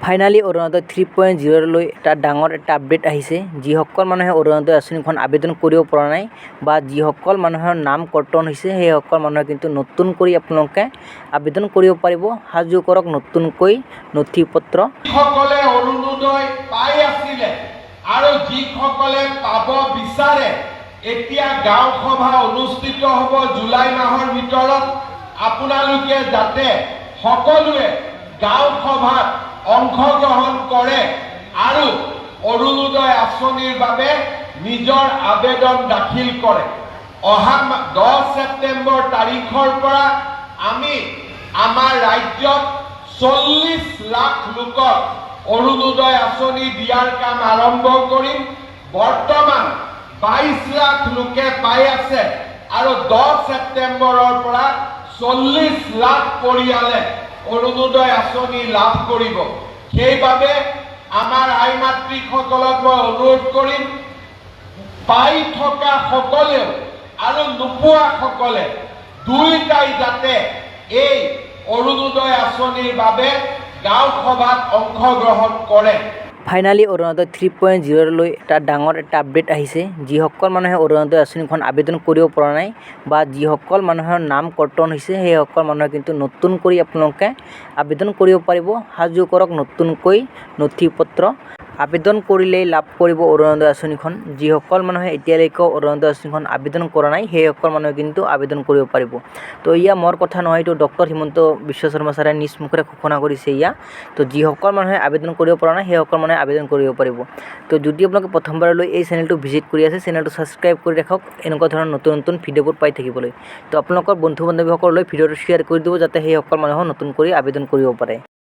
Finally Orunodoi 3.0 লৈ এটা ডাঙৰ এটা আপডেট আহিছে। যিসকল মানুহে অৰুণোদয় আঁচনিখন আবেদন কৰিব পৰা নাই বা যিসকল মানুহৰ নাম কৰ্তন হৈছে সেইসকল মানুহে কিন্তু নতুন কৰি আপোনালোকে আবেদন কৰিব পাৰিব। সাজু কৰক নতুনকৈ নথি পত্ৰ। যিসকলে অৰুণোদয় পাই আছিলে আৰু যিসকলে পাব বিচাৰে, এতিয়া গাঁও সভা অনুষ্ঠিত হ'ব জুলাই মাহৰ ভিতৰত। আপোনালোকে যাতে সকলোৱে গাঁও সভাত অংশগ্ৰহণ কৰে আৰু অৰুণোদয় আঁচনিৰ বাবে নিজৰ আবেদন দাখিল কৰে। অহা 10 ছেপ্টেম্বৰ তাৰিখৰ পৰা আমি আমাৰ ৰাজ্যত 40 লাখ লোকক অৰুণোদয় আঁচনি দিয়াৰ কাম আৰম্ভ কৰিম। বৰ্তমান 22 লাখ লোকে পাই আছে আৰু 10 ছেপ্টেম্বৰৰ পৰা 40 লাখ পৰিয়ালে অৰুণোদয় আঁচনি লাভ কৰিব। সেইবাবে আমাৰ আই মাতৃসকলক মই অনুৰোধ কৰিম, পাই থকা সকলেও আৰু নোপোৱা সকলে দুয়োটাই যাতে এই অৰুণোদয় আঁচনিৰ বাবে গাঁও সভাত অংশগ্ৰহণ কৰে। ফাইনালি অৰুণোদয় 3.0 লৈ এটা ডাঙৰ এটা আপডেট আহিছে। যিসকল মানুহে অৰুণোদয় আঁচনিখন আবেদন কৰিব পৰা নাই বা যিসকল মানুহৰ নাম কৰ্তন হৈছে সেইসকল মানুহে কিন্তু নতুন কৰি আপোনালোকে আবেদন কৰিব পাৰিব। সাজু কৰক নতুনকৈ নথি পত্ৰ। আবেদন কৰিলেই লাভ কৰিব অৰুণোদয় আঁচনিখন। যিসকল মানুহে এতিয়ালৈকে অৰুণোদয় আঁচনিখন আবেদন কৰা নাই সেইসকল মানুহে কিন্তু আবেদন কৰিব পাৰিব। তো ইয়া মোৰ কথা নহয়, এইটো ডক্টৰ হিমন্ত বিশ্ব শৰ্মা ছাৰে নিজ মুখেৰে ঘোষণা কৰিছে ইয়া। তো যিসকল মানুহে আবেদন কৰিব পৰা নাই সেইসকল মানুহে আবেদন কৰিব পাৰিব। তো যদি আপোনালোকে প্ৰথমবাৰলৈ এই চেনেলটো ভিজিট কৰি আছে, চেনেলটো ছাবস্ক্ৰাইব কৰি ৰাখক এনেকুৱা ধৰণৰ নতুন নতুন ভিডিঅ'বোৰ পাই থাকিবলৈ। তো আপোনালোকৰ বন্ধু বান্ধৱীসকললৈ ভিডিঅ'টো শ্বেয়াৰ কৰি দিব যাতে সেইসকল মানুহে নতুন কৰি আবেদন কৰিব পাৰে।